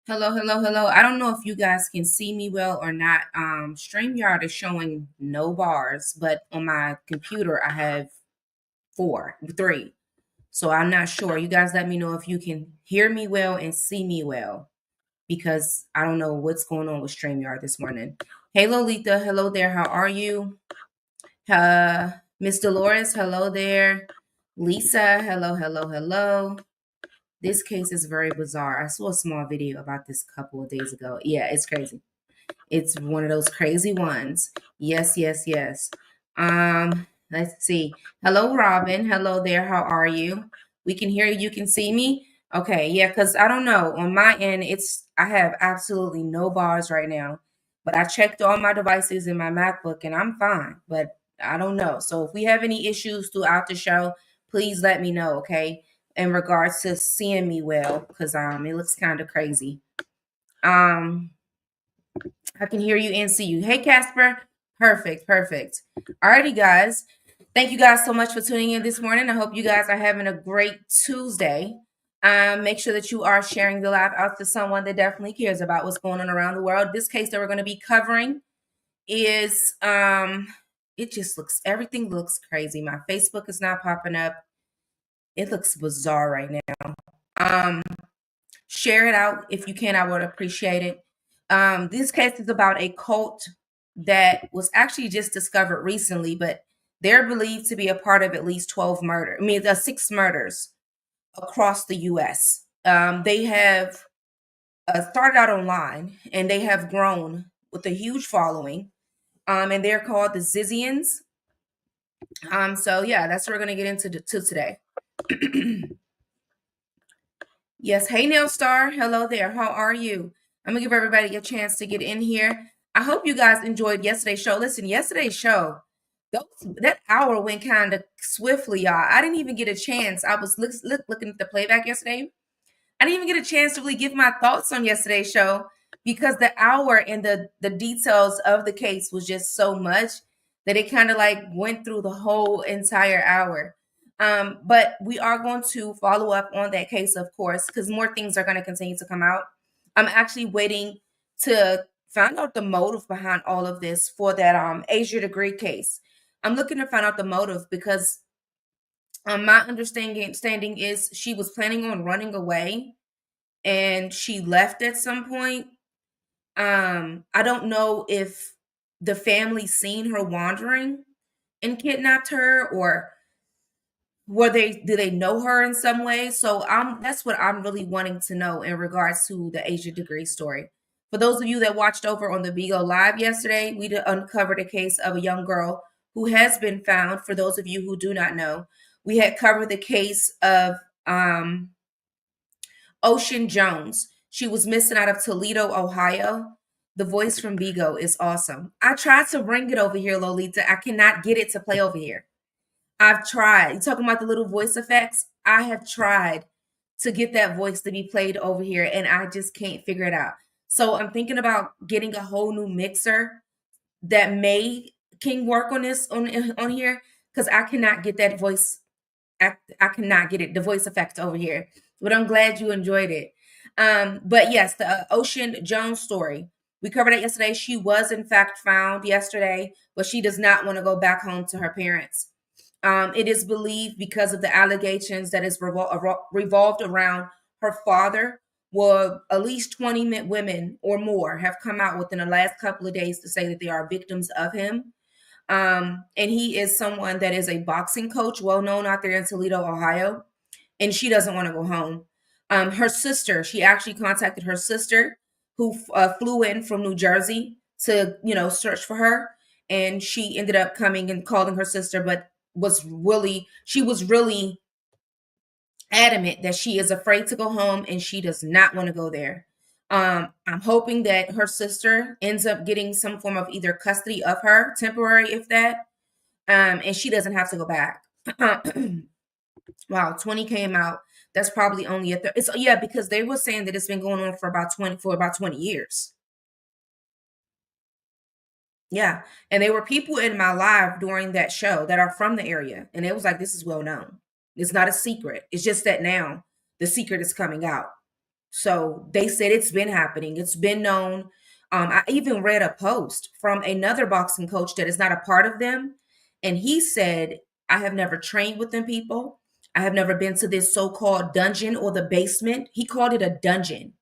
Hello, hello, hello. I don't know if you guys can see me well or not. StreamYard is showing no bars, but on my computer I have three. So I'm not sure. You guys let me know if you can hear me well and see me well because I don't know what's going on with StreamYard this morning. Hey Lolita, hello there. How are you? Miss Dolores, hello there. Lisa, hello, hello, hello. This case is very bizarre. I saw a small video about this a couple of days ago. Yeah, it's crazy. It's one of those crazy ones. Yes, yes, yes. Let's see. Hello, Robin. Hello there. How are you? We can hear you. You can see me. Okay, yeah, because I don't know. On my end, I have absolutely no bars right now. But I checked all my devices in my MacBook and I'm fine. But I don't know. So if we have any issues throughout the show, please let me know, okay? In regards to seeing me well, because it looks kind of crazy. Um I can hear you and see you. Hey, Casper. Perfect, perfect. Alrighty, guys. Thank you guys so much for tuning in this morning. I hope you guys are having a great Tuesday. Make sure that you are sharing the live out to someone that definitely cares about what's going on around the world. This case that we're going to be covering is it just looks everything looks crazy. My Facebook is not popping up. It looks bizarre right now. Um, Share it out if you can. I would appreciate it. This case is about a cult that was actually just discovered recently, but they're believed to be a part of at least 12 murder. I mean, 6 murders across the U.S. They have started out online and they have grown with a huge following. And they're called the Zizians. So yeah, that's what we're gonna get into today. Yes. Hey, Nail Star. Hello there. How are you? I'm going to give everybody a chance to get in here. I hope you guys enjoyed yesterday's show. Listen, yesterday's show, that hour went kind of swiftly, y'all. I didn't even get a chance. I was looking at the playback yesterday. I didn't even get a chance to really give my thoughts on yesterday's show because the hour and the details of the case was just so much that it kind of like went through the whole entire hour. But we are going to follow up on that case, of course, because more things are going to continue to come out. I'm actually waiting to find out the motive behind all of this for that Asia degree case. I'm looking to find out the motive because my understanding is she was planning on running away and she left at some point. I don't know if the family seen her wandering and kidnapped her, or do they know her in some way? So that's what I'm really wanting to know in regards to the Asia degree story. For those of you that watched over on the Bigo Live yesterday, we uncovered a case of a young girl who has been found. For those of you who do not know, we had covered the case of Ocean Jones. She was missing out of Toledo, Ohio. The voice from Bigo is awesome. I tried to bring it over here, Lolita. I cannot get it to play over here. I've tried. You talking about the little voice effects? I have tried to get that voice to be played over here, and I just can't figure it out. So I'm thinking about getting a whole new mixer that can work on this on here because I cannot get that voice. I cannot get it, the voice effect over here. But I'm glad you enjoyed it. But yes, the Ocean Jones story. We covered it yesterday. She was in fact found yesterday, but she does not want to go back home to her parents. It is believed because of the allegations that is revolved around her father. Well, at least 20 women or more have come out within the last couple of days to say that they are victims of him. And he is someone that is a boxing coach, well known out there in Toledo, Ohio, and she doesn't want to go home. Her sister, she actually contacted her sister, who flew in from New Jersey to, search for her, and she ended up coming and calling her sister, but she was really adamant that she is afraid to go home and she does not want to go there. I'm hoping that her sister ends up getting some form of either custody of her, temporary if that, and she doesn't have to go back. Wow, 20 came out. That's probably only it's yeah, because they were saying that it's been going on for about 20 years. Yeah, and there were people in my live during that show that are from the area, and it was like, this is well known. It's not a secret. It's just that now the secret is coming out. So they said it's been happening. It's been known. I even read a post from another boxing coach that is not a part of them. And he said, I have never trained with them people. I have never been to this so-called dungeon or the basement. He called it a dungeon.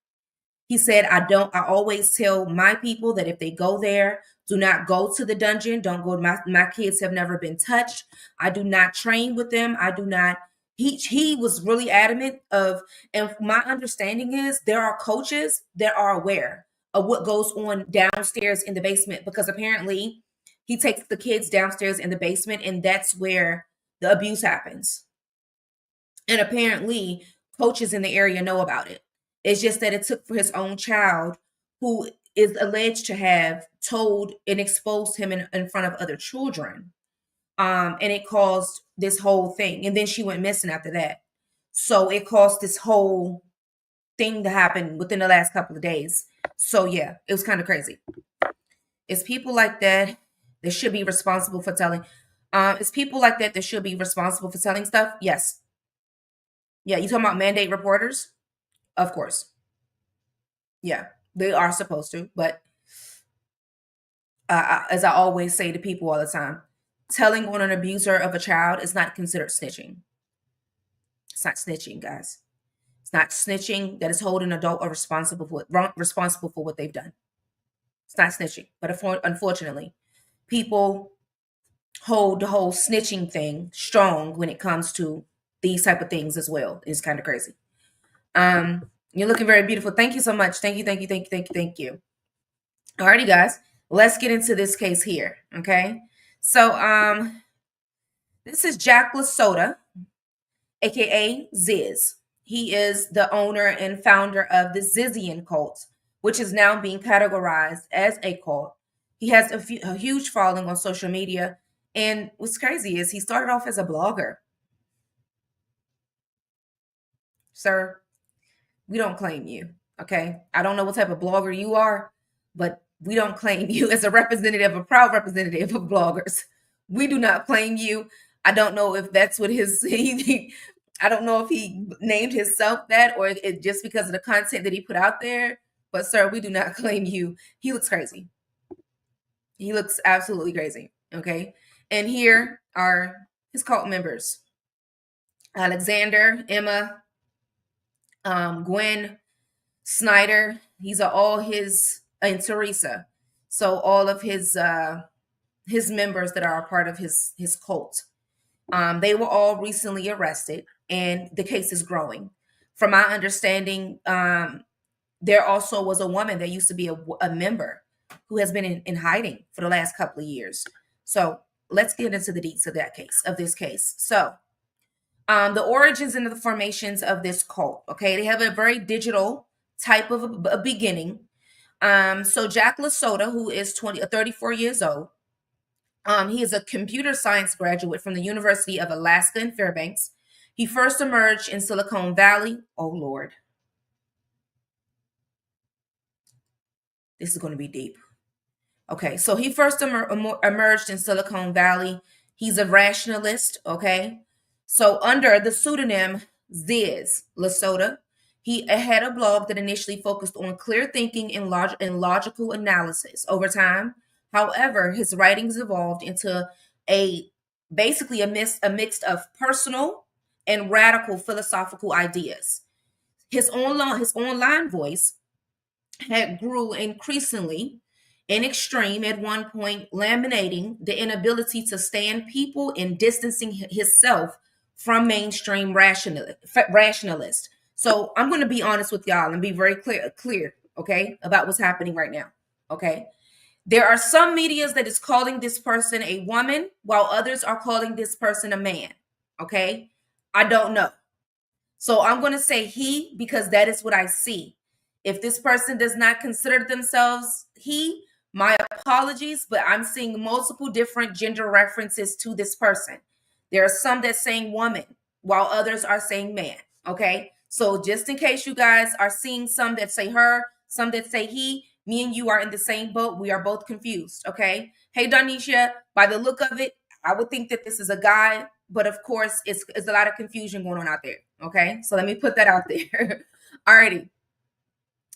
He said, I always tell my people that if they go there, do not go to the dungeon. Don't go. My kids have never been touched. I do not train with them. I do not. He was really adamant of, and my understanding is there are coaches that are aware of what goes on downstairs in the basement, because apparently he takes the kids downstairs in the basement and that's where the abuse happens. And apparently coaches in the area know about it. It's just that it took for his own child, who is alleged to have told and exposed him in front of other children. And it caused this whole thing. And then she went missing after that. So it caused this whole thing to happen within the last couple of days. So yeah, it was kind of crazy. It's people like that that should be responsible for telling. It's people like that that should be responsible for telling stuff. Yes. Yeah, you talking about mandate reporters? Of course. Yeah, they are supposed to. But as I always say to people all the time, telling on an abuser of a child is not considered snitching. It's not snitching, guys. It's not snitching that is holding an adult responsible for what they've done. It's not snitching. But unfortunately, people hold the whole snitching thing strong when it comes to these type of things as well. It's kind of crazy. You're looking very beautiful. Thank you so much. Thank you. Alrighty, guys. Let's get into this case here. Okay. So this is Jack LaSota, aka Ziz. He is the owner and founder of the Zizian cult, which is now being categorized as a cult. He has a huge following on social media. And what's crazy is he started off as a blogger. Sir, we don't claim you. Okay. I don't know what type of blogger you are, but we don't claim you as a representative, a proud representative of bloggers. We do not claim you. I don't know if that's what I don't know if he named himself that or it just because of the content that he put out there. But sir, we do not claim you. He looks crazy. He looks absolutely crazy. Okay. And here are his cult members: Alexander, Emma, Gwen, Snyder. These are all his, and Teresa. So all of his members that are a part of his cult. They were all recently arrested, and the case is growing. From my understanding, there also was a woman that used to be a member who has been in hiding for the last couple of years. So let's get into the deets of this case. So the origins and the formations of this cult. Okay, they have a very digital type of a beginning. So Jack LaSota, who is 34 years old, he is a computer science graduate from the University of Alaska in Fairbanks. He first emerged in Silicon Valley. Oh Lord, this is going to be deep. Okay, so he first emerged in Silicon Valley. He's a rationalist. Okay, so under the pseudonym Ziz LaSota, he had a blog that initially focused on clear thinking and logical analysis. Over time, however, his writings evolved into basically a mix of personal and radical philosophical ideas. His online voice had grew increasingly in extreme, at one point laminating the inability to stand people and distancing himself from mainstream rationalists. So I'm going to be honest with y'all and be very clear, okay, about what's happening right now. Okay. There are some medias that is calling this person a woman, while others are calling this person a man. Okay. I don't know. So I'm going to say he, because that is what I see. If this person does not consider themselves he, my apologies, but I'm seeing multiple different gender references to this person. There are some that saying woman, while others are saying man. Okay. So just in case you guys are seeing some that say her, some that say he, me and you are in the same boat. We are both confused. Okay. Hey, Donisha, by the look of it, I would think that this is a guy, but of course it's a lot of confusion going on out there. Okay. So let me put that out there. Alrighty.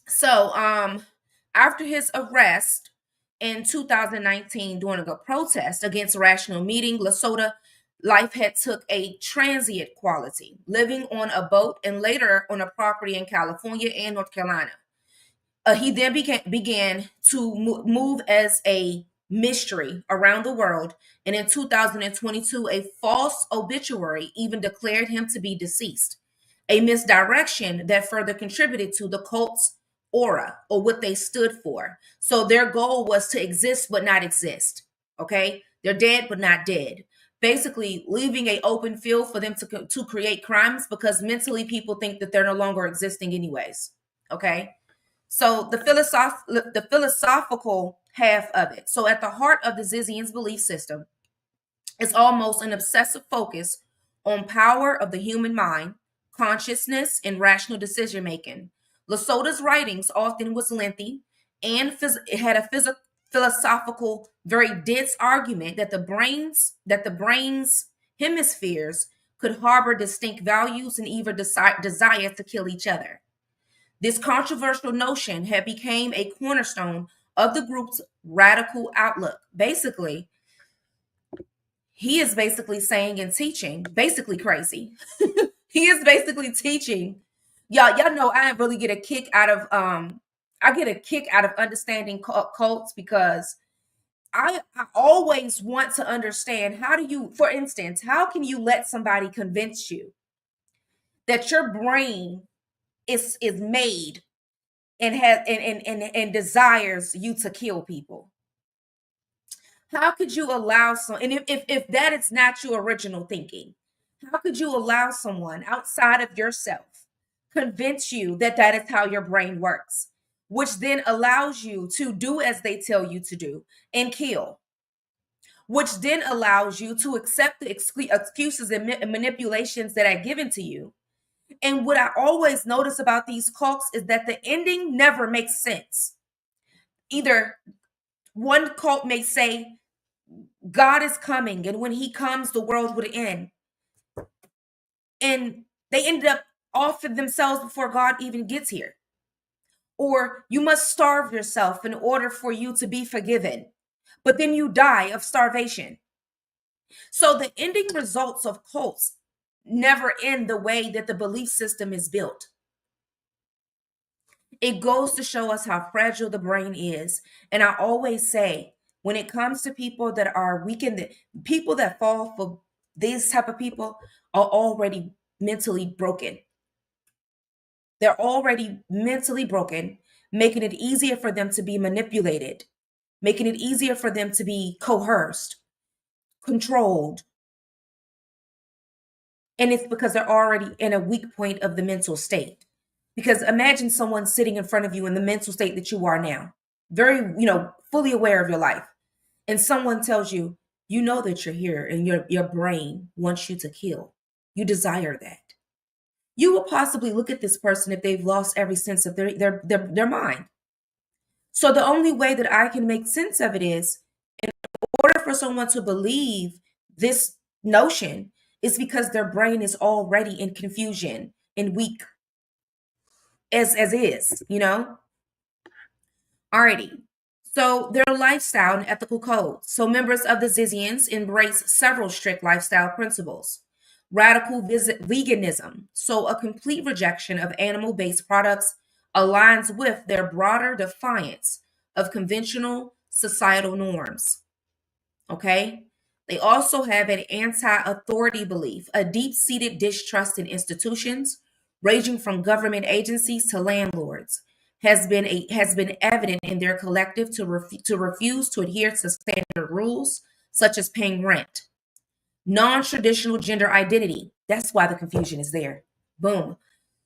So, after his arrest in 2019 during a protest against rational meeting, LaSota life had took a transient quality, living on a boat and later on a property in California and North Carolina. He then began to move as a mystery around the world, and in 2022, a false obituary even declared him to be deceased, a misdirection that further contributed to the cult's aura or what they stood for. So their goal was to exist but not exist. Okay, they're dead but not dead. Basically, leaving a open field for them to create crimes because mentally people think that they're no longer existing anyways. Okay. So the philosophical half of it. So at the heart of the Zizians belief system is almost an obsessive focus on power of the human mind, consciousness, and rational decision making. LaSota's writings often was lengthy and it had a philosophical, very dense argument that the brain's hemispheres could harbor distinct values and even desire to kill each other. This controversial notion had become a cornerstone of the group's radical outlook. Basically, he is basically saying and teaching, basically crazy. He is basically teaching. Y'all know I really get a kick out of I get a kick out of understanding cults because I always want to understand how do you, for instance, how can you let somebody convince you that your brain is made and has and desires you to kill people? How could you allow some, and if that is not your original thinking, how could you allow someone outside of yourself convince you that that is how your brain works, which then allows you to do as they tell you to do and kill, which then allows you to accept the excuses and manipulations that are given to you? And what I always notice about these cults is that the ending never makes sense. Either one cult may say God is coming, and when he comes, the world would end. And they ended up offing themselves before God even gets here. Or you must starve yourself in order for you to be forgiven, but then you die of starvation. So the ending results of cults never end the way that the belief system is built. It goes to show us how fragile the brain is. And I always say, when it comes to people that are weakened, people that fall for these type of people are already mentally broken. They're already mentally broken, making it easier for them to be manipulated, making it easier for them to be coerced, controlled. And it's because they're already in a weak point of the mental state. Because imagine someone sitting in front of you in the mental state that you are now, very, fully aware of your life. And someone tells you, you know that you're here and your brain wants you to kill. You desire that. You will possibly look at this person if they've lost every sense of their mind. So the only way that I can make sense of it is, in order for someone to believe this notion, is because their brain is already in confusion and weak as is, Alrighty. So their lifestyle and ethical codes. So members of the Zizians embrace several strict lifestyle principles. Radical veganism. So a complete rejection of animal-based products aligns with their broader defiance of conventional societal norms. Okay? They also have an anti-authority belief, a deep-seated distrust in institutions, ranging from government agencies to landlords, has been evident in their collective to refuse to adhere to standard rules such as paying rent. Non-traditional gender identity. That's why the confusion is there. Boom.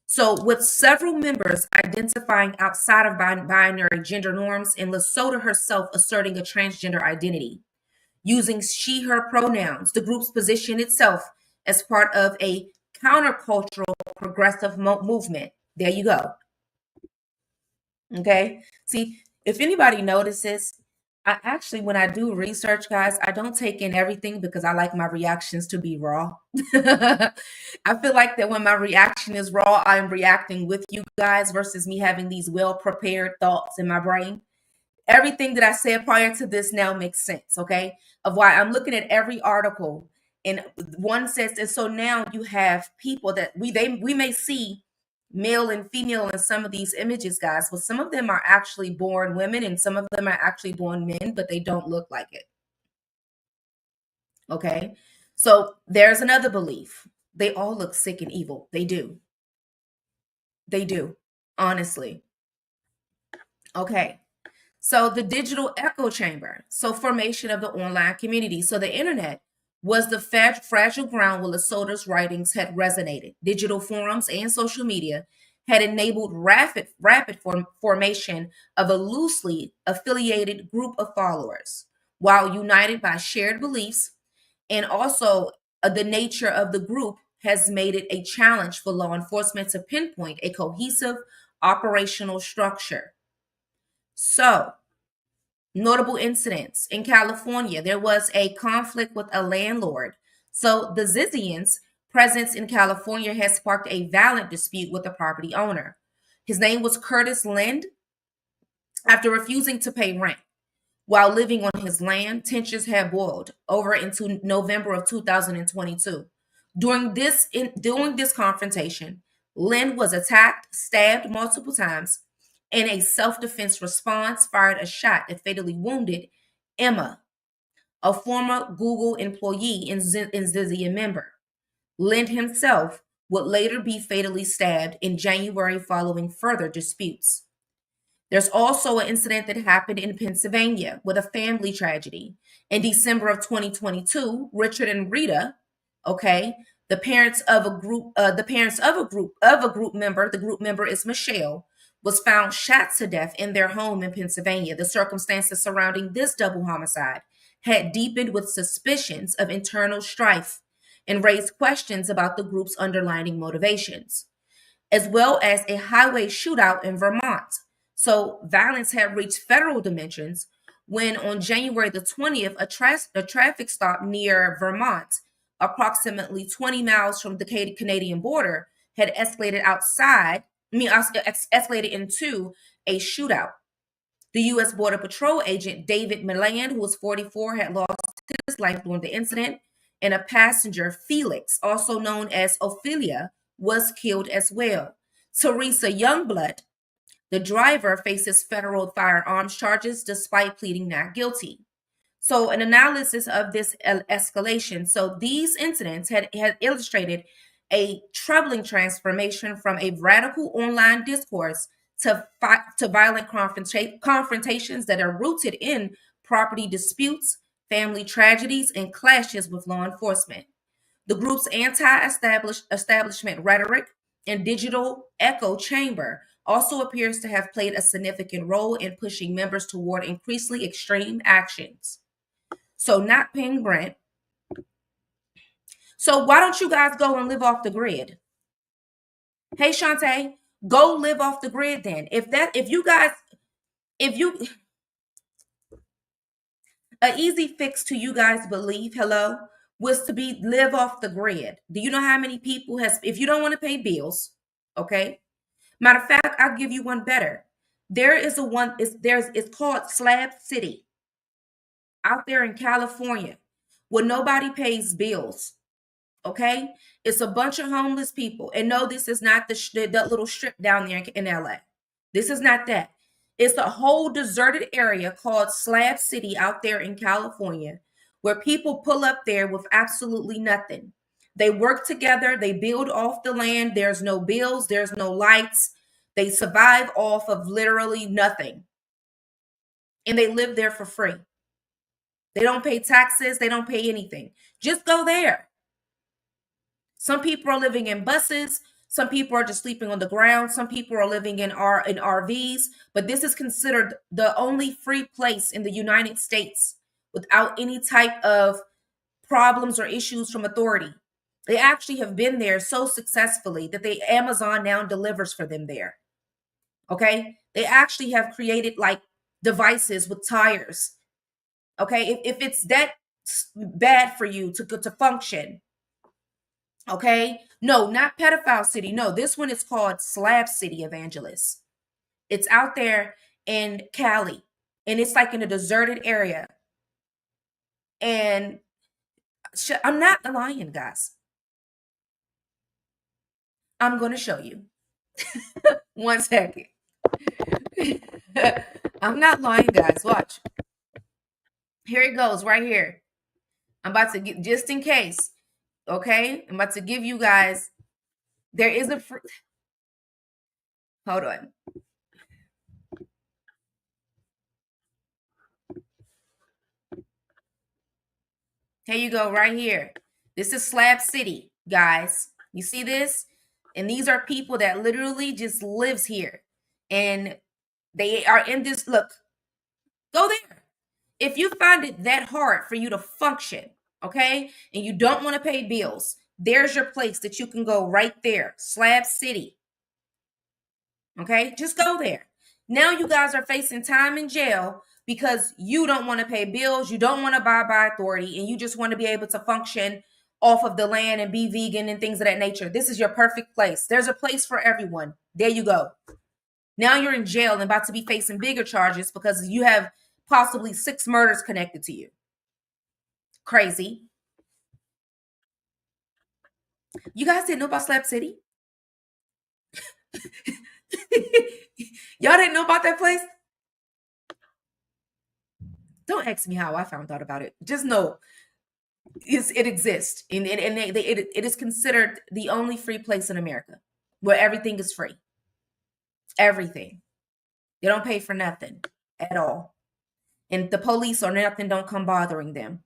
So, with several members identifying outside of binary gender norms, and LaSota herself asserting a transgender identity. Using she, her pronouns, the group's position itself as part of a countercultural progressive movement. There you go. Okay. See, if anybody notices, I actually, when I do research, guys, I don't take in everything because I like my reactions to be raw. I feel like that when my reaction is raw, I'm reacting with you guys versus me having these well prepared thoughts in my brain. Everything that I said prior to this now makes sense, okay? Of why I'm looking at every article, and one says, and so now you have people that we may see male and female in some of these images, guys, but some of them are actually born women and some of them are actually born men, but they don't look like it. Okay. So there's another belief. They all look sick and evil. They do. They do. Honestly. Okay. So the digital echo chamber. So formation of the online community. So the internet was the fragile ground where LaSota's writings had resonated. Digital forums and social media had enabled rapid formation of a loosely affiliated group of followers, while united by shared beliefs, and also the nature of the group has made it a challenge for law enforcement to pinpoint a cohesive operational structure. So, notable incidents in California, there was a conflict with a landlord. So, the Zizians' presence in California has sparked a violent dispute with the property owner. His name was Curtis Lind. After refusing to pay rent while living on his land, tensions had boiled over into November of 2022. During this confrontation, Lynn was attacked, stabbed multiple times. In a self-defense response, fired a shot that fatally wounded Emma, a former Google employee and Zizian member. Lynn himself would later be fatally stabbed in January following further disputes. There's also an incident that happened in Pennsylvania with a family tragedy. In December of 2022, Richard and Rita, okay, the parents of a group member, the group member is Michelle, was found shot to death in their home in Pennsylvania. The circumstances surrounding this double homicide had deepened with suspicions of internal strife and raised questions about the group's underlying motivations, as well as a highway shootout in Vermont. So violence had reached federal dimensions when on January the 20th, a traffic stop near Vermont, approximately 20 miles from the Canadian border, had escalated into a shootout. The U.S. Border Patrol agent David Milan, who was 44, had lost his life during the incident, and a passenger, Felix, also known as Ophelia, was killed as well. Teresa Youngblood, the driver, faces federal firearms charges despite pleading not guilty. So, an analysis of this escalation. So, these incidents had illustrated a troubling transformation from a radical online discourse to violent confrontations that are rooted in property disputes, family tragedies, and clashes with law enforcement. The group's anti-establishment rhetoric and digital echo chamber also appears to have played a significant role in pushing members toward increasingly extreme actions. So, not paying rent. So, why don't you guys go and live off the grid? Hey, Shantae, go live off the grid then. If you, an easy fix to you guys' belief, hello, was to be live off the grid. Do you know how many people if you don't want to pay bills, okay? Matter of fact, I'll give you one better. There is it's called Slab City out there in California where nobody pays bills. Okay, it's a bunch of homeless people, and no, this is not the little strip down there in LA. This is not that. It's a whole deserted area called Slab City out there in California, where people pull up there with absolutely nothing. They work together, they build off the land. There's no bills, there's no lights. They survive off of literally nothing, and they live there for free. They don't pay taxes, they don't pay anything. Just go there. Some people are living in buses. Some people are just sleeping on the ground. Some people are living in RVs. But this is considered the only free place in the United States without any type of problems or issues from authority. They actually have been there so successfully that Amazon now delivers for them there. Okay? They actually have created like devices with tires Okay, if it's that bad for you to function. Okay, no, not pedophile city. No, this one is called Slab City Evangelist. It's out there in Cali, and it's like in a deserted area. And I'm not lying, guys. I'm going to show you. 1 second. I'm not lying, guys. Watch. Here it goes, right here. I'm about to get, just in case. Okay, I'm about to give you guys. There is a. Hold on. Here you go, right here. This is Slab City, guys. You see this? And these are people that literally just lives here. And they are in this, look, go there. If you find it that hard for you to function, okay, and you don't want to pay bills, there's your place that you can go right there, Slab City. Okay, just go there. Now you guys are facing time in jail because you don't want to pay bills, you don't want to abide by authority, and you just want to be able to function off of the land and be vegan and things of that nature. This is your perfect place. There's a place for everyone. There you go. Now you're in jail and about to be facing bigger charges because you have possibly 6 murders connected to you. Crazy. You guys didn't know about Slab City? Y'all didn't know about that place? Don't ask me how I found out about it. Just know it exists, and it is considered the only free place in America where everything is free. Everything. They don't pay for nothing at all, and the police or nothing don't come bothering them.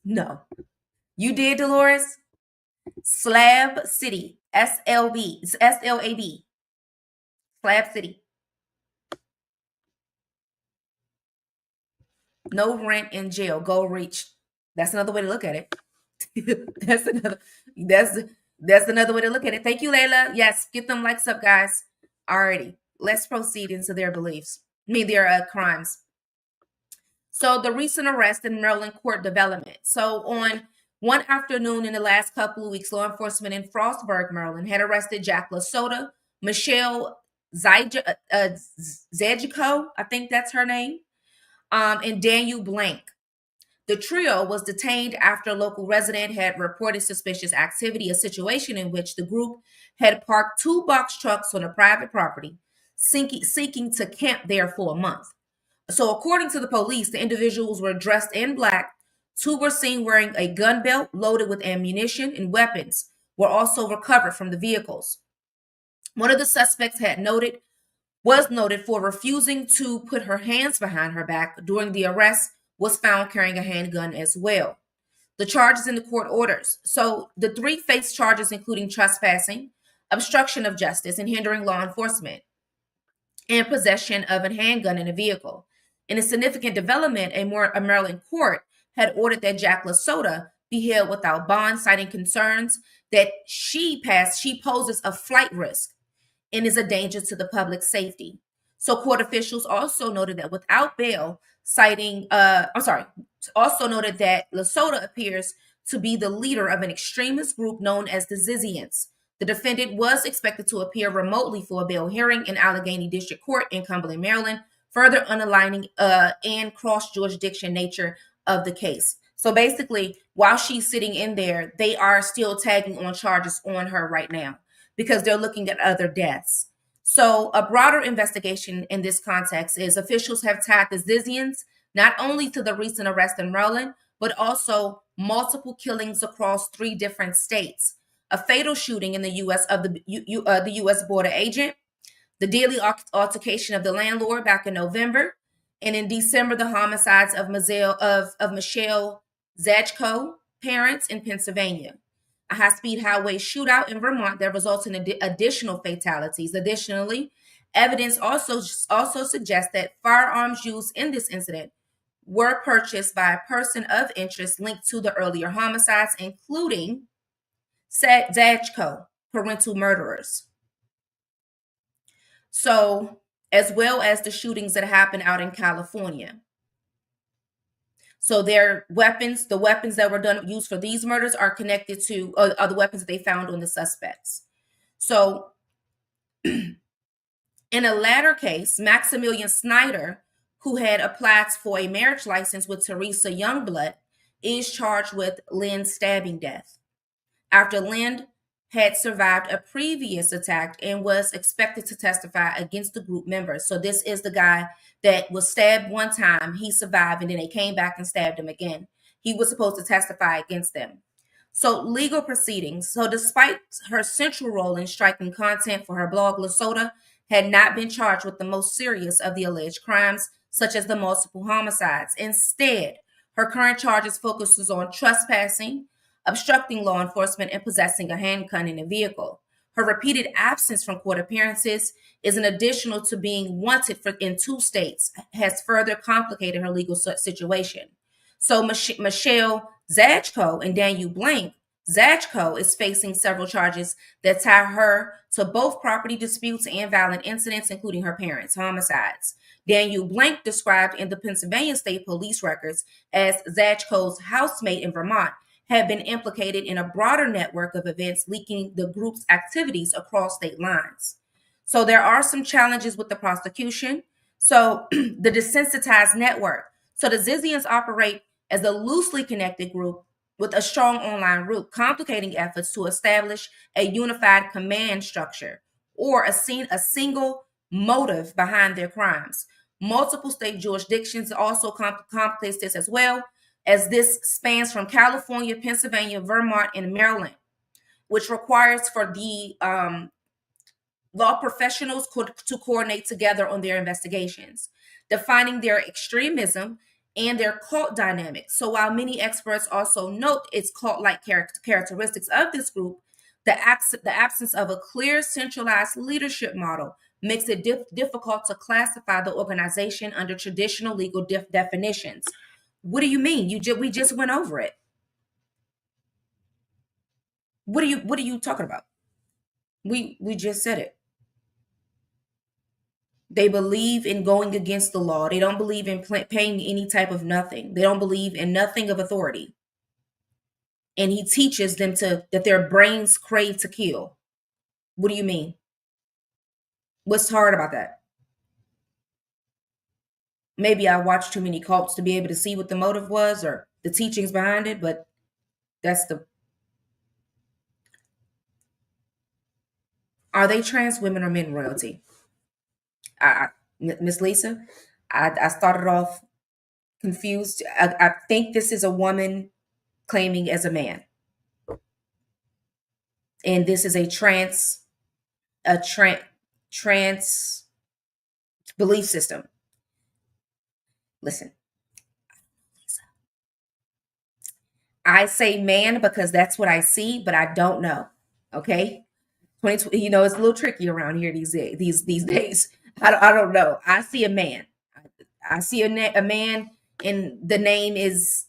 No, you did, Dolores. Slab City, SLB, SLAB, Slab City. No rent in jail. Go reach. That's another way to look at it. that's another way to look at it. Thank you, Layla. Yes, get them likes up, guys. Alrighty, let's proceed into their beliefs. Their crimes. So the recent arrest in Maryland court development. So on one afternoon in the last couple of weeks, law enforcement in Frostburg, Maryland, had arrested Jack LaSota, Michelle Zajko, I think that's her name, and Daniel Blank. The trio was detained after a local resident had reported suspicious activity, a situation in which the group had parked 2 box trucks on a private property, seeking to camp there for a month. So according to the police, the individuals were dressed in black. 2 were seen wearing a gun belt loaded with ammunition, and weapons were also recovered from the vehicles. One of the suspects was noted for refusing to put her hands behind her back during the arrest, was found carrying a handgun as well. The charges in the court orders. So the 3 faced charges including trespassing, obstruction of justice, and hindering law enforcement, and possession of a handgun in a vehicle. In a significant development, a Maryland court had ordered that Jack LaSota be held without bond, citing concerns that she poses a flight risk and is a danger to the public safety. So court officials also noted that without bail, also noted that LaSota appears to be the leader of an extremist group known as the Zizians. The defendant was expected to appear remotely for a bail hearing in Allegheny District Court in Cumberland, Maryland, further underlining and cross-jurisdiction nature of the case. So basically, while she's sitting in there, they are still tagging on charges on her right now because they're looking at other deaths. So a broader investigation in this context is officials have tied the Zizians not only to the recent arrest in Maryland, but also multiple killings across 3 different states. A fatal shooting in the U.S. of the U.S. border agent, the deadly altercation of the landlord back in November, and in December, the homicides of Michelle Zajko parents in Pennsylvania. A high-speed highway shootout in Vermont that resulted in additional fatalities. Additionally, evidence also suggests that firearms used in this incident were purchased by a person of interest linked to the earlier homicides, including Zajko, parental murderers. So, as well as the shootings that happened out in California. So their weapons, the weapons that were used for these murders, are connected to are the weapons that they found on the suspects. So in a latter case, Maximilian Snyder, who had applied for a marriage license with Teresa Youngblood, is charged with Lynn's stabbing death after Lynn had survived a previous attack and was expected to testify against the group members. So this is the guy that was stabbed one time, he survived, and then they came back and stabbed him again. He was supposed to testify against them. So legal proceedings. So despite her central role in striking content for her blog, LaSota had not been charged with the most serious of the alleged crimes, such as the multiple homicides. Instead, her current charges focuses on trespassing, obstructing law enforcement, and possessing a handgun in a vehicle. Her repeated absence from court appearances is an additional to being wanted in 2 states, has further complicated her legal situation. So Michelle Zajko and Daniel Blank, Zajko is facing several charges that tie her to both property disputes and violent incidents, including her parents' homicides. Daniel Blank, described in the Pennsylvania State Police records as Zajko's housemate in Vermont, had been implicated in a broader network of events leaking the group's activities across state lines. So there are some challenges with the prosecution. So the desensitized network. So the Zizians operate as a loosely connected group with a strong online root, complicating efforts to establish a unified command structure or a single motive behind their crimes. Multiple state jurisdictions also complicates this as well, as this spans from California, Pennsylvania, Vermont, and Maryland, which requires for the law professionals to coordinate together on their investigations, defining their extremism and their cult dynamics. So while many experts also note its cult-like characteristics of this group, the absence of a clear centralized leadership model makes it difficult to classify the organization under traditional legal definitions. What do you mean? We just went over it. What are you talking about? We just said it. They believe in going against the law. They don't believe in paying any type of nothing. They don't believe in nothing of authority. And he teaches them that their brains crave to kill. What do you mean? What's hard about that? Maybe I watched too many cults to be able to see what the motive was or the teachings behind it, but that's the... Are they trans women or men royalty? Miss Lisa, I started off confused. I think this is a woman claiming as a man, and this is a trans belief system. Listen, I say man because that's what I see, but I don't know. Okay, 2020, it's a little tricky around here these days. I don't know. I see a man. I see a man, and the name is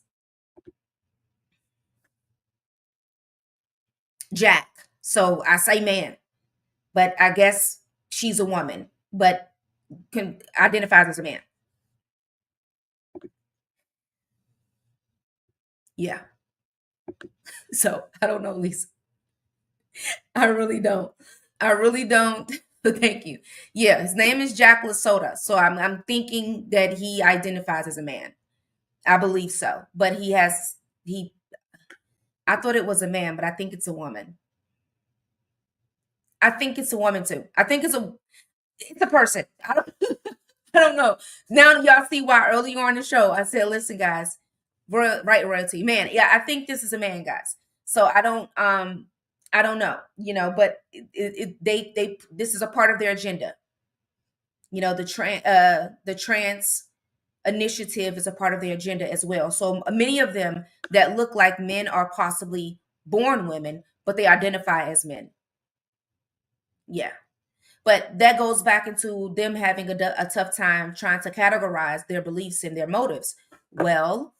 Jack. So I say man, but I guess she's a woman, but identifies as a man. Yeah. So I don't know, Lisa. I really don't. I really don't. Thank you. Yeah, his name is Jack LaSota. So I'm thinking that he identifies as a man. I believe so. But I thought it was a man, but I think it's a woman. I think it's a woman too. I think it's a person. I don't know. Now y'all see why earlier on the show I said, listen, guys, right royalty. Man, yeah, I think this is a man, guys. So I don't know, but they this is a part of their agenda. The trans initiative is a part of their agenda as well. So many of them that look like men are possibly born women, but they identify as men. Yeah. But that goes back into them having a tough time trying to categorize their beliefs and their motives. Well,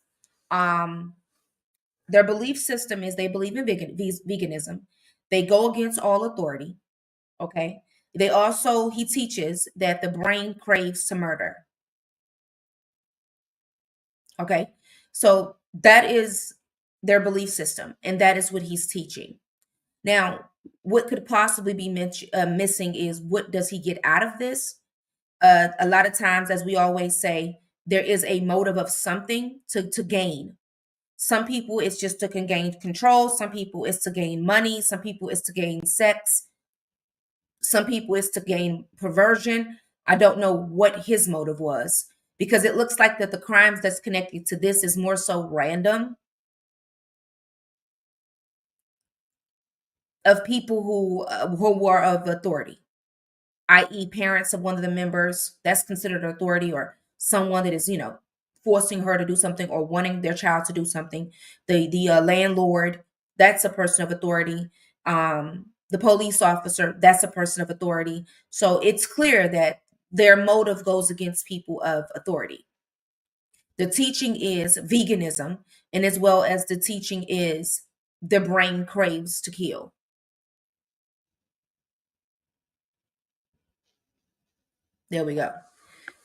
their belief system is they believe in veganism. They go against all authority. Okay. He teaches that the brain craves to murder. Okay. So that is their belief system, and that is what he's teaching. Now, what could possibly be missing is, what does he get out of this? A lot of times, as we always say, there is a motive of something to gain. Some people it's just to gain control. Some people it's to gain money. Some people it's to gain sex. Some people it's to gain perversion. I don't know what his motive was, because it looks like that the crimes that's connected to this is more so random, of people who are of authority, i.e., parents of one of the members. That's considered authority, or someone that is, forcing her to do something or wanting their child to do something. The landlord, that's a person of authority. The police officer, that's a person of authority. So it's clear that their motive goes against people of authority. The teaching is veganism, and as well as the teaching is the brain craves to kill. There we go.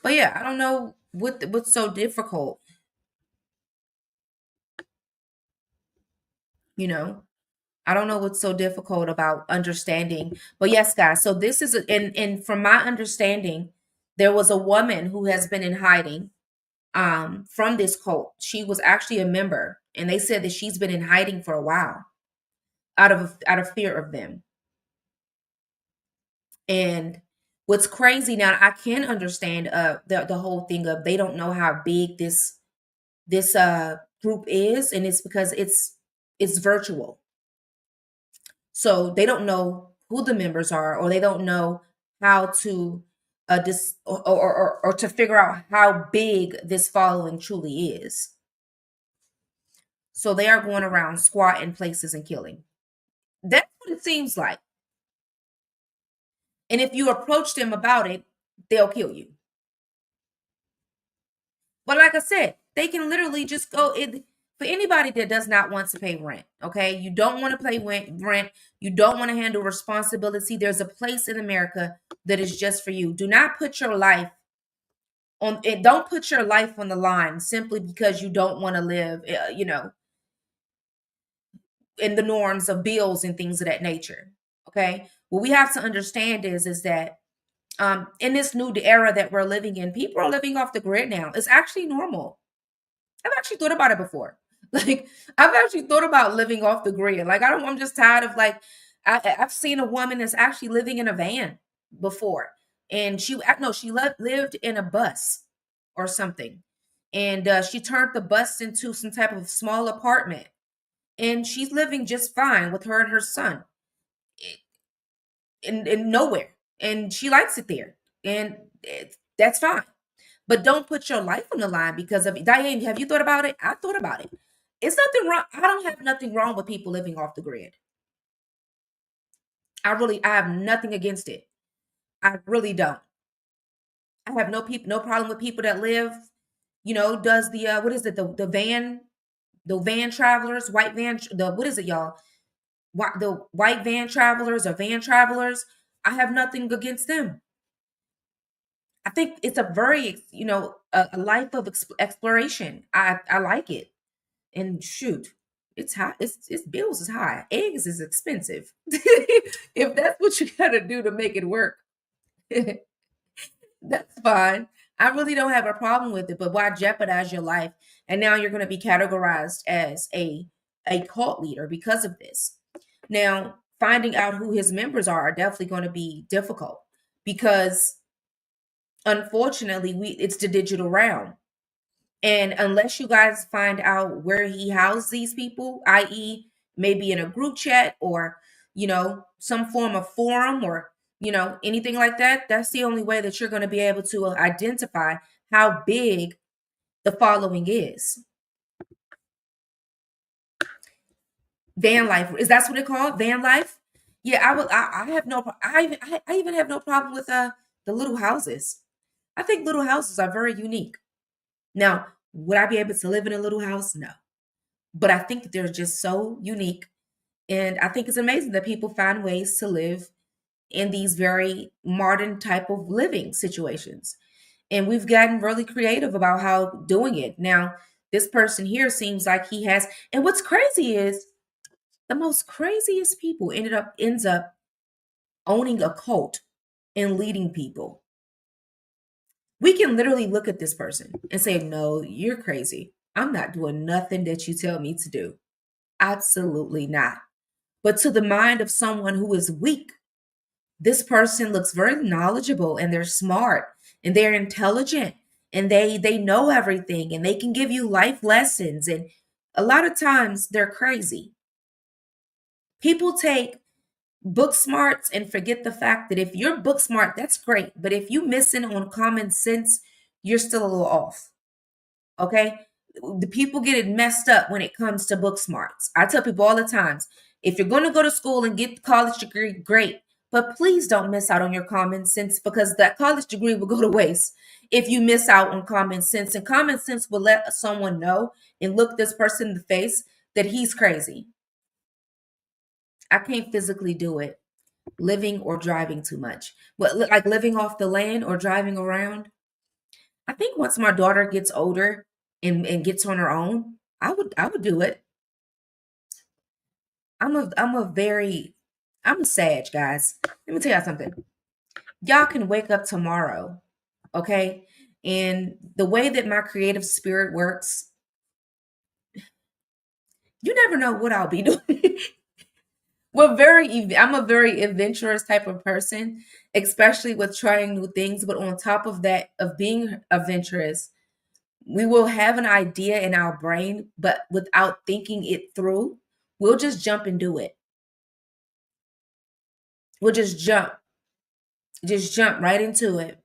But yeah, I don't know what's so difficult, you know. I don't know what's so difficult about understanding. But yes, guys, so this is and from my understanding, there was a woman who has been in hiding from this cult. She was actually a member, and they said that she's been in hiding for a while, out of fear of them. And what's crazy now, I can understand the whole thing of, they don't know how big this group is, and it's because it's virtual. So they don't know who the members are, or they don't know how to or to figure out how big this following truly is. So they are going around squatting places and killing. That's what it seems like. And if you approach them about it, they'll kill you. But like I said, they can literally just go in. For anybody that does not want to pay rent, okay? You don't want to pay rent. You don't want to handle responsibility. There's a place in America that is just for you. Do not put your life on it. Don't put your life on the line simply because you don't want to live, in the norms of bills and things of that nature. Okay? What we have to understand is that in this new era that we're living in, people are living off the grid now. It's actually normal. I've actually thought about it before. Like, I've actually thought about living off the grid. Like, I'm just tired of, like, I've seen a woman that's actually living in a van before. And she lived in a bus or something. And she turned the bus into some type of small apartment. And she's living just fine with her and her son in nowhere. And she likes it there. And that's fine. But don't put your life on the line because of it. Diane, have you thought about it? I thought about it. It's nothing wrong. I don't have nothing wrong with people living off the grid. I have nothing against it. I really don't. I have no problem with people that live, does the what is it, the van travelers, white van, the what is it, y'all? The white van travelers or van travelers. I have nothing against them. I think it's a very, a life of exploration. I like it. And shoot, it's high. It's bills is high. Eggs is expensive. If that's what you gotta do to make it work, that's fine. I really don't have a problem with it. But why jeopardize your life? And now you're going to be categorized as a cult leader because of this. Now, finding out who his members are definitely going to be difficult, because unfortunately it's the digital realm. And unless you guys find out where he housed these people, i.e., maybe in a group chat, or, some form of forum, or, anything like that, that's the only way that you're going to be able to identify how big the following is. Van life, is that's what it called? Van life? Yeah, I have no. I even have no problem with the little houses. I think little houses are very unique. Now, would I be able to live in a little house? No. But I think that they're just so unique. And I think it's amazing that people find ways to live in these very modern type of living situations. And we've gotten really creative about how doing it. Now, This person here seems like he has, and what's crazy is the most craziest people ends up owning a cult and leading people. We can literally look at this person and say, no, you're crazy. I'm not doing nothing that you tell me to do. Absolutely not. But to the mind of someone who is weak, this person looks very knowledgeable, and they're smart, and they're intelligent, and they know everything, and they can give you life lessons. And a lot of times they're crazy. People take book smarts and forget the fact that if you're book smart, that's great. But if you missing on common sense, you're still a little off. Okay? The people get it messed up when it comes to book smarts. I tell people all the times, if you're going to go to school and get the college degree, great. But please don't miss out on your common sense, because that college degree will go to waste if you miss out on common sense. And common sense will let someone know and look this person in the face that he's crazy. I can't physically do it, living or driving too much. But like living off the land or driving around. I think once my daughter gets older and gets on her own, I would do it. I'm a Sag, guys. Let me tell y'all something. Y'all can wake up tomorrow, okay? And the way that my creative spirit works, you never know what I'll be doing. I'm a very adventurous type of person, especially with trying new things. But on top of that, of being adventurous, we will have an idea in our brain, but without thinking it through, we'll just jump and do it. We'll just jump right into it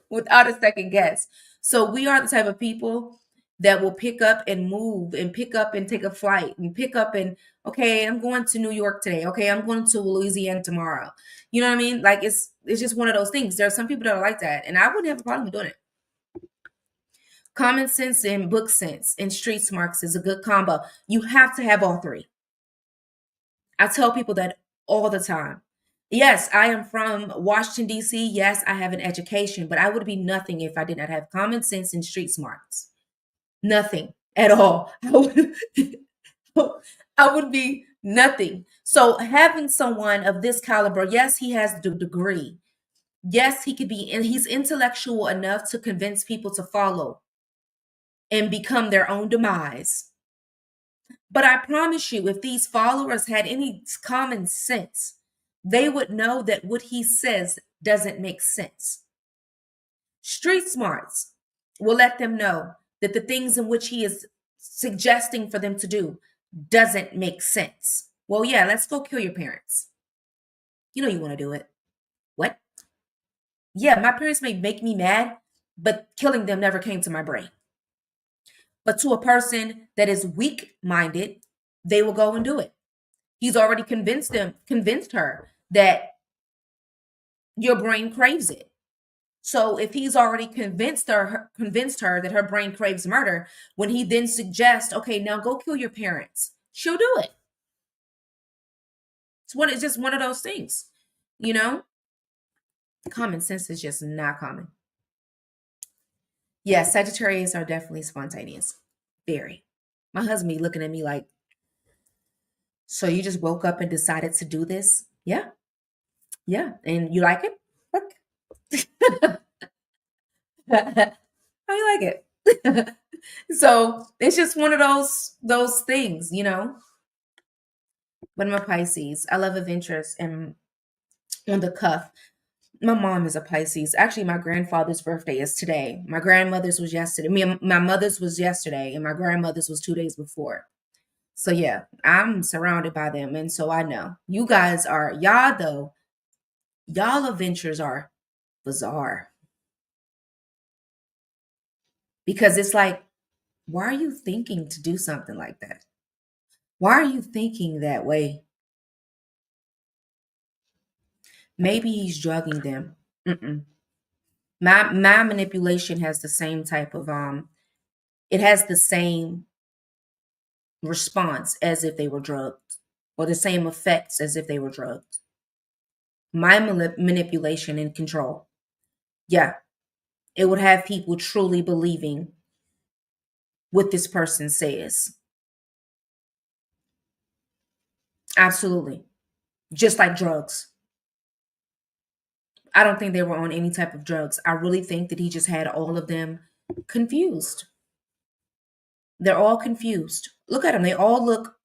without a second guess. So we are the type of people that will pick up and move and pick up and take a flight and pick up and, okay, I'm going to New York today. Okay, I'm going to Louisiana tomorrow. You know what I mean? Like it's just one of those things. There are some people that are like that, and I wouldn't have a problem with doing it. Common sense and book sense and street smarts is a good combo. You have to have all three. I tell people that all the time. Yes, I am from Washington, D.C. Yes, I have an education, but I would be nothing if I did not have common sense and street smarts. Nothing at all. I would be nothing. So having someone of this caliber, yes, he has the degree. Yes, he could be, and he's intellectual enough to convince people to follow and become their own demise. But I promise you, if these followers had any common sense, they would know that what he says doesn't make sense. Street smarts will let them know that the things in which he is suggesting for them to do doesn't make sense. Well, yeah, let's go kill your parents. You know you want to do it. What? Yeah, my parents may make me mad, but killing them never came to my brain. But to a person that is weak-minded, they will go and do it. He's already convinced her that your brain craves it. So if he's already convinced her that her brain craves murder, when he then suggests, okay, now go kill your parents, she'll do it. It's just one of those things, you know? Common sense is just not common. Yes, Sagittarius are definitely spontaneous. Very. My husband be looking at me like, so you just woke up and decided to do this? Yeah. Yeah. And you like it? Look. How you like it? So it's just one of those things, you know. But I'm a Pisces. I love adventures and on the cuff. My mom is a Pisces. Actually, my grandfather's birthday is today. My grandmother's was yesterday. My mother's was yesterday, and my grandmother's was 2 days before. So yeah, I'm surrounded by them, and so I know you guys are y'all though. Y'all adventures are bizarre because it's like, why are you thinking to do something like that? Why are you thinking that way? Maybe he's drugging them. Mm-mm. My manipulation has the same type of it has the same response as if they were drugged, or the same effects as if they were drugged. My manipulation and control, yeah, it would have people truly believing what this person says. Absolutely. Just like drugs. I don't think they were on any type of drugs. I really think that he just had all of them confused. They're all confused. Look at them. They all look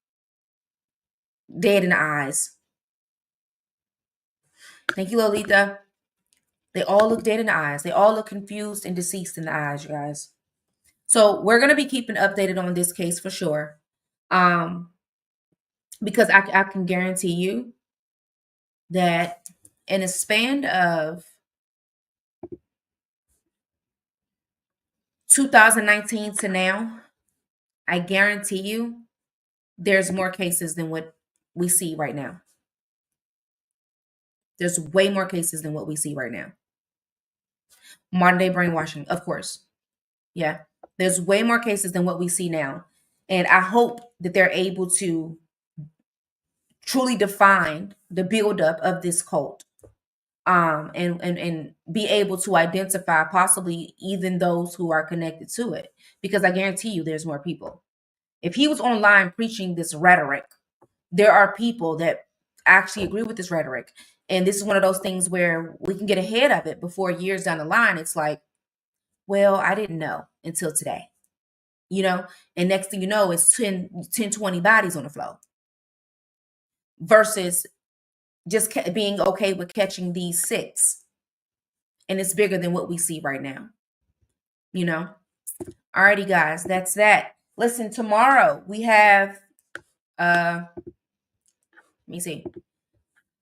dead in the eyes. Thank you, Lolita. They all look dead in the eyes. They all look confused and deceased in the eyes, you guys. So we're going to be keeping updated on this case for sure. Because I can guarantee you that in a span of 2019 to now, I guarantee you there's more cases than what we see right now. There's way more cases than what we see right now. Modern day brainwashing, of course. Yeah. There's way more cases than what we see now. And I hope that they're able to truly define the buildup of this cult. And be able to identify possibly even those who are connected to it. Because I guarantee you there's more people. If he was online preaching this rhetoric, there are people that actually agree with this rhetoric. And this is one of those things where we can get ahead of it before years down the line. It's like, well, I didn't know until today, and next thing you know, it's 10, 20 bodies on the floor versus just being okay with catching these 6. And it's bigger than what we see right now, Alrighty, guys, that's that. Listen, tomorrow we have, let me see.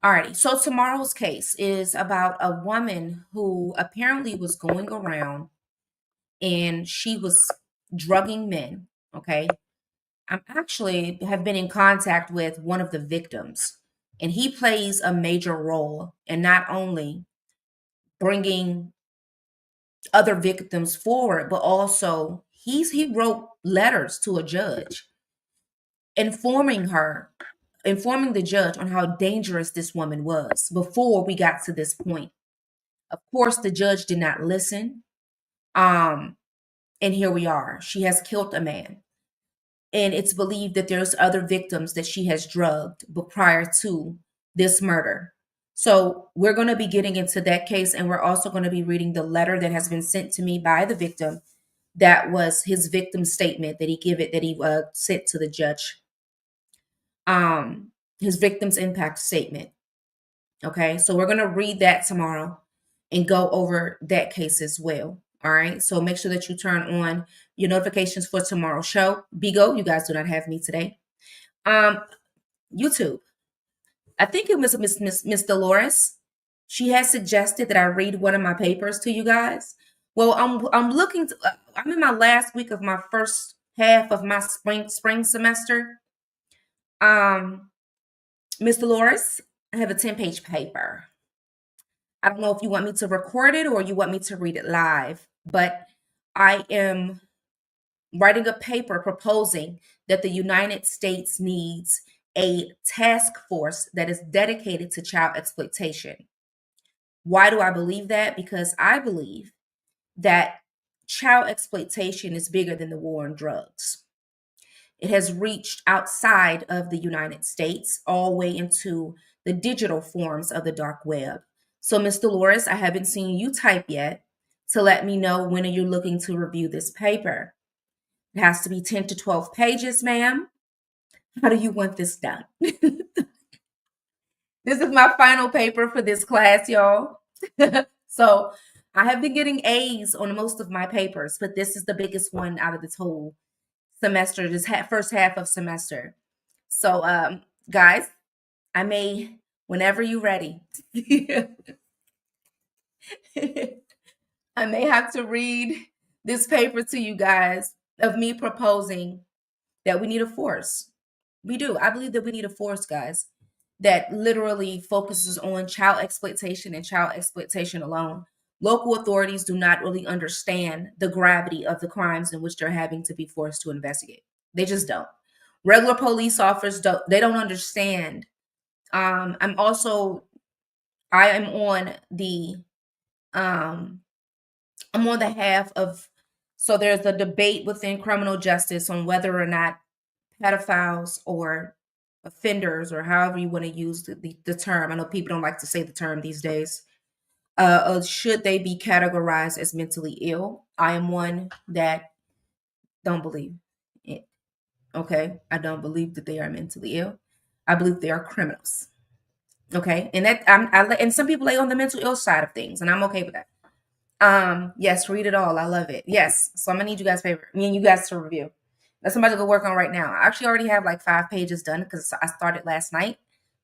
Alrighty, so tomorrow's case is about a woman who apparently was going around and she was drugging men, okay? I actually have been in contact with one of the victims, and he plays a major role in not only bringing other victims forward, but also he wrote letters to a judge informing the judge on how dangerous this woman was before we got to this point. Of course, the judge did not listen. And here we are. She has killed a man. And it's believed that there's other victims that she has drugged but prior to this murder. So we're going to be getting into that case, and we're also going to be reading the letter that has been sent to me by the victim. That was his victim statement that he sent to the judge. His victim's impact statement. Okay, so we're going to read that tomorrow and go over that case as well. All right, so make sure that you turn on your notifications for tomorrow's show. Bigo, you guys do not have me today. YouTube, I think it was Miss Dolores. She has suggested that I read one of my papers to you guys. Well, I'm in my last week of my first half of my spring semester. Miss Dolores, I have a 10-page paper. I don't know if you want me to record it or you want me to read it live, but I am writing a paper proposing that the United States needs a task force that is dedicated to child exploitation. Why do I believe that? Because I believe that child exploitation is bigger than the war on drugs. It has reached outside of the United States, all the way into the digital forms of the dark web. So, Ms. Dolores, I haven't seen you type yet to let me know when are you looking to review this paper. It has to be 10 to 12 pages, ma'am. How do you want this done? This is my final paper for this class, y'all. So I have been getting A's on most of my papers, but this is the biggest one out of this whole semester, this first half of semester. So, guys, I may, whenever you're ready, I may have to read this paper to you guys of me proposing that we need a force. We do. I believe that we need a force, guys, that literally focuses on child exploitation and child exploitation alone. Local authorities do not really understand the gravity of the crimes in which they're having to be forced to investigate. They just don't. Regular police officers don't understand. I am on the I'm on the half of So there's a debate within criminal justice on whether or not pedophiles or offenders, or however you want to use the term. I know people don't like to say the term these days. Should they be categorized as mentally ill? I am one that don't believe it. Okay, I don't believe that they are mentally ill. I believe they are criminals. Okay, and that and some people lay on the mental ill side of things, and I'm okay with that. Yes, read it all. I love it. Yes, so I'm gonna need you guys' favor, me and you guys to review. That's somebody to go work on right now. I actually already have like 5 pages done because I started last night,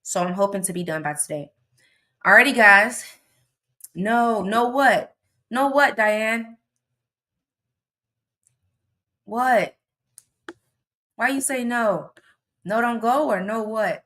so I'm hoping to be done by today. Alrighty, guys. No, what? No, what, Diane? What? Why you say no? No, don't go, or no, what?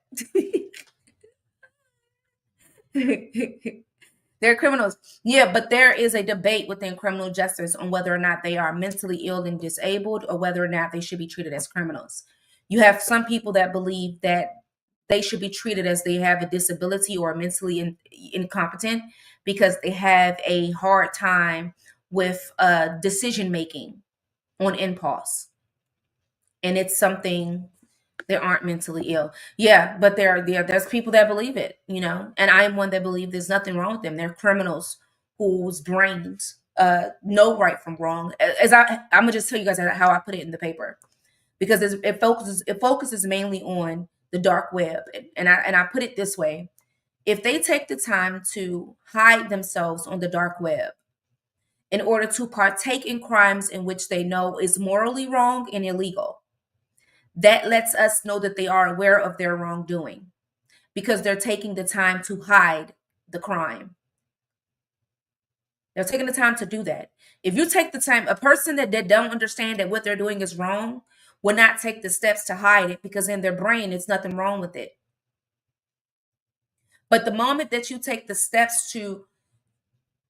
They're criminals. Yeah, but there is a debate within criminal justice on whether or not they are mentally ill and disabled, or whether or not they should be treated as criminals. You have some people that believe that they should be treated as they have a disability or mentally incompetent because they have a hard time with decision making on impulse. And it's something, they aren't mentally ill. Yeah, but there's people that believe it, and I'm one that believe there's nothing wrong with them. They're criminals whose brains know right from wrong. As I'm gonna just tell you guys how I put it in the paper, because it focuses mainly on the dark web, and I put it this way: if they take the time to hide themselves on the dark web in order to partake in crimes in which they know is morally wrong and illegal, that lets us know that they are aware of their wrongdoing, because they're taking the time to hide the crime. They're taking the time to do that. If you take the time, a person that don't understand that what they're doing is wrong will not take the steps to hide it, because in their brain, it's nothing wrong with it. But the moment that you take the steps to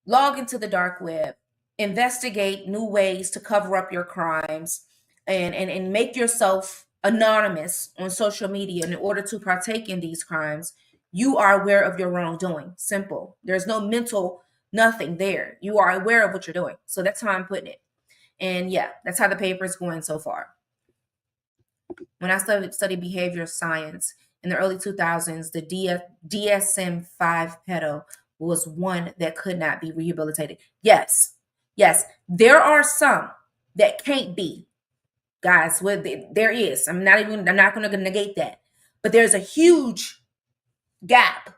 log into the dark web, investigate new ways to cover up your crimes, and make yourself anonymous on social media in order to partake in these crimes, you are aware of your wrongdoing. Simple. There's no mental nothing there. You are aware of what you're doing. So that's how I'm putting it. And yeah, that's how the paper is going so far. When I studied behavior science in the early 2000s, the DSM-5 pedo was one that could not be rehabilitated. Yes, there are some that can't be, guys. There is. I'm not going to negate that, but there's a huge gap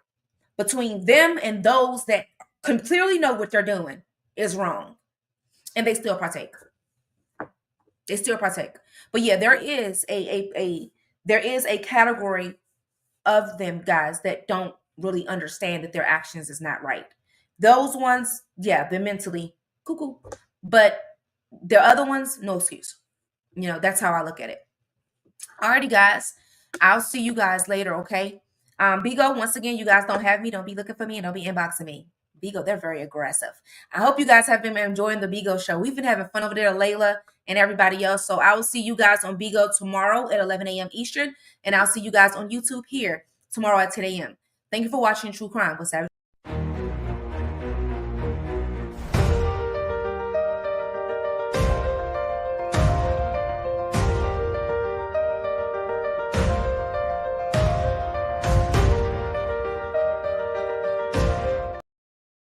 between them and those that can clearly know what they're doing is wrong, and they still partake. But yeah, there is a category of them, guys, that don't really understand that their actions is not right. Those ones, yeah, they're mentally cuckoo. But the other ones, no excuse. That's how I look at it. Alrighty, guys. I'll see you guys later, okay? Bigo, once again, you guys don't have me. Don't be looking for me, and don't be inboxing me. Bigo, they're very aggressive. I hope you guys have been enjoying the Bigo show. We've been having fun over there, Layla and everybody else. So I will see you guys on Bigo tomorrow at 11 a.m. Eastern, and I'll see you guys on YouTube here tomorrow at 10 a.m. Thank you for watching True Crime with Savage.